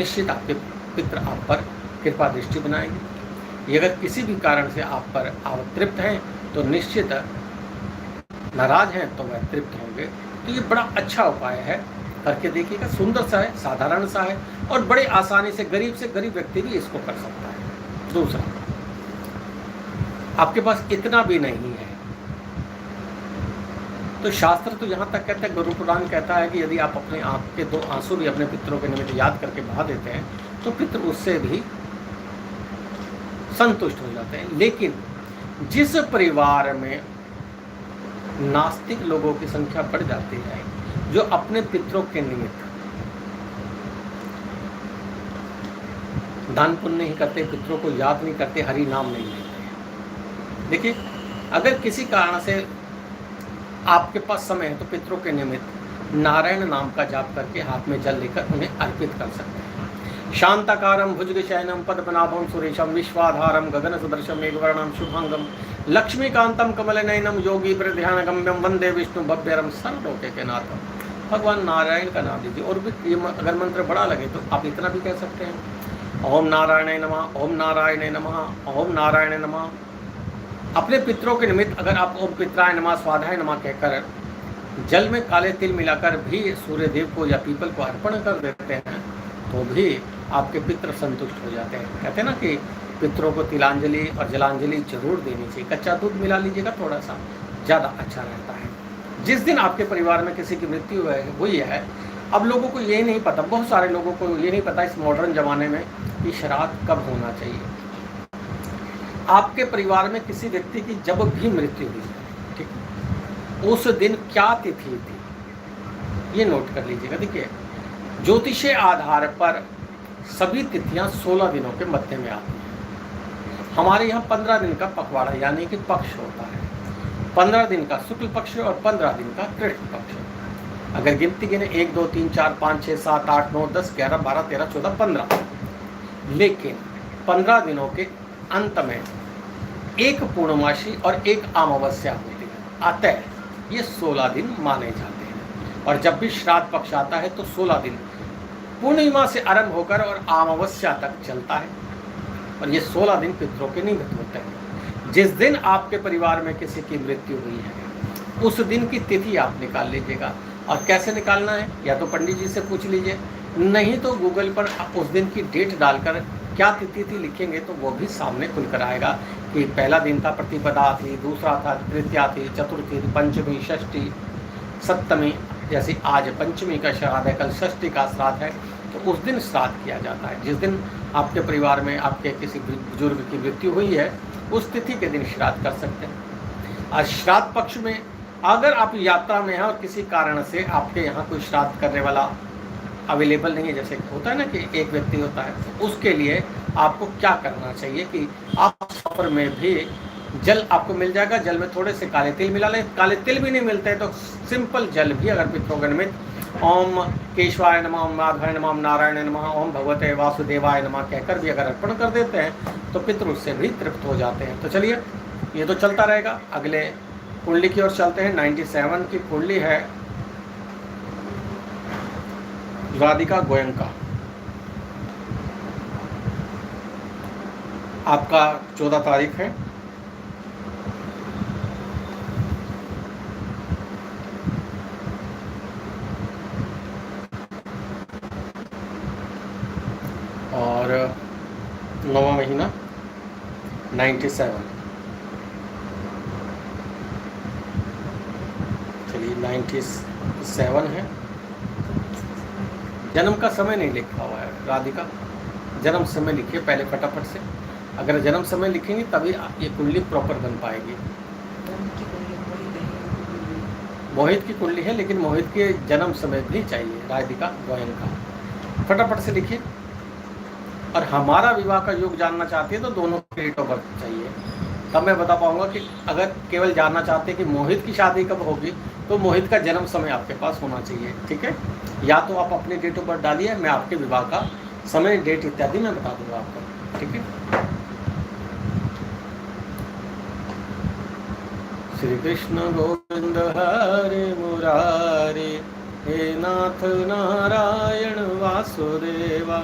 निश्चित आपके पितृ आप पर कृपा दृष्टि बनाएंगे। ये अगर किसी भी कारण से आप पर अतृप्त हैं तो निश्चित नाराज हैं तो वह तृप्त होंगे। तो ये बड़ा अच्छा उपाय है, करके देखिएगा। सुंदर सा है, साधारण सा है और बड़े आसानी से गरीब व्यक्ति भी इसको कर सकता है। दूसरा, आपके पास इतना भी नहीं है तो शास्त्र तो यहाँ तक कहते हैं, गुरु पुराण कहता है कि यदि आप अपने आँख के 2 आंसू भी अपने पितरों के निमित्त याद करके बहा देते हैं तो पितृ उससे भी संतुष्ट हो जाते हैं। लेकिन जिस परिवार में नास्तिक लोगों की संख्या बढ़ जाती है, जो अपने पितरों के निमित्त दान पुण्य नहीं करते, पितरों को याद नहीं करते, हरि नाम नहीं लेते। देखिए, अगर किसी कारण से आपके पास समय है तो पितरों के निमित्त नारायण नाम का जाप करके हाथ में जल लेकर उन्हें अर्पित कर सकते हैं। शांताकारं भुजगशयनं पद्मनाभं सुरेशं विश्वाधारं गगनसदृशं मेघवर्णं शुभांगं लक्ष्मीकांतं कमलनयनं योगी ध्यानगम्यं वंदे विष्णु भव्यरं सर्वलोकैकनाथं। भगवान नारायण का नाम लीजिए। और भी अगर मंत्र बड़ा लगे तो आप इतना भी कह सकते हैं, ओम नारायणाय नमः, ओम नारायणाय नमः, ओम नारायणाय नमः। अपने पितरों के निमित्त अगर आप ओम पितराय नमः, स्वाधाय नमः कहकर जल में काले तिल मिलाकर भी सूर्य देव को या पीपल को अर्पण कर देते हैं तो भी आपके पितृ संतुष्ट हो जाते हैं। कहते हैं ना कि पितरों को तिलांजलि और जलांजलि जरूर देनी चाहिए। कच्चा दूध मिला लीजिएगा, थोड़ा सा ज़्यादा अच्छा रहता है। जिस दिन आपके परिवार में किसी की मृत्यु हुई है, अब लोगों को ये नहीं पता, बहुत सारे लोगों को ये नहीं पता इस मॉडर्न ज़माने में कि श्राद्ध कब होना चाहिए। आपके परिवार में किसी व्यक्ति की जब भी मृत्यु हुई, ठीक, उस दिन क्या तिथि थी ये नोट कर लीजिएगा। देखिए, ज्योतिषीय आधार पर सभी तिथियां 16 दिनों के मध्य में आती हैं। हमारे यहाँ 15 दिन का पखवाड़ा यानी कि पक्ष होता है। 15 दिन का शुक्ल पक्ष और 15 दिन का कृष्ण पक्ष। अगर गिनती गिने 1 2 3 4 5 6 7 8 9 10 11 12 13 14 15, लेकिन 15 दिनों के अंत में एक पूर्णमासी और एक अमावस्या होती है। अतः ये 16 दिन माने जाते हैं। और जब भी श्राद्ध पक्ष आता है तो 16 दिन पूर्णिमा से आरंभ होकर और अमावस्या तक चलता है। और ये 16 दिन पितरों के निमित्त होते हैं। जिस दिन आपके परिवार में किसी की मृत्यु हुई है उस दिन की तिथि आप निकाल लीजिएगा। और कैसे निकालना है, या तो पंडित जी से पूछ लीजिए, नहीं तो गूगल पर उस दिन की डेट डालकर क्या तिथि थी लिखेंगे तो वो भी सामने खुलकर आएगा कि पहला दिन था प्रतिपदा थी, दूसरा था तृतीया थी, चतुर्थी, पंचमी, षष्ठी, सप्तमी। जैसे आज पंचमी का श्राद्ध है, कल षष्ठी का श्राद्ध है, तो उस दिन श्राद्ध किया जाता है। जिस दिन आपके परिवार में आपके किसी बुजुर्ग की मृत्यु हुई है उस तिथि के दिन श्राद्ध कर सकते हैं। आज श्राद्ध पक्ष में अगर आप यात्रा में हैं और किसी कारण से आपके यहाँ कोई श्राद्ध करने वाला अवेलेबल नहीं है, जैसे होता है ना कि एक व्यक्ति होता है, तो उसके लिए आपको क्या करना चाहिए कि आप सफर में भी जल आपको मिल जाएगा। जल में थोड़े से काले तिल मिला लें। काले तिल भी नहीं मिलते हैं तो सिंपल जल भी अगर पितरों के निमित्त ओम केशवाय नमः, ओम माधवाय नमः, ओम नारायण नमः, ओम भगवते वासुदेवाय नमः कहकर भी अगर अर्पण कर देते हैं तो पितृ उससे भी तृप्त हो जाते हैं। तो चलिए, ये तो चलता रहेगा। अगले कुंडली की ओर चलते हैं। 97 की कुंडली है राधिका गोयंका। आपका 14 तारीख है। और 9वां महीना 97। चलिए 97 है। जन्म का समय नहीं लिखा हुआ है राधिका, जन्म समय लिखिए पहले फटाफट से। अगर जन्म समय लिखेंगे तभी ये कुंडली प्रॉपर बन पाएगी। मोहित की कुंडली है लेकिन मोहित के जन्म समय भी चाहिए। राधिका गोयंका फटाफट से लिखिए। और हमारा विवाह का योग जानना चाहती है तो दोनों की डेट ऑफ बर्थ चाहिए, तब मैं बता पाऊंगा कि अगर केवल जानना चाहते हैं कि मोहित की शादी कब होगी तो मोहित का जन्म समय आपके पास होना चाहिए। ठीक है, या तो आप अपनी डेट ऑफ बर्थ डालिए, मैं आपके विवाह का समय, डेट इत्यादि मैं बता दूंगा आपको। ठीक है। श्री कृष्ण गोविंद हरे मुरारी, हे नाथ नारायण वासुदेवा।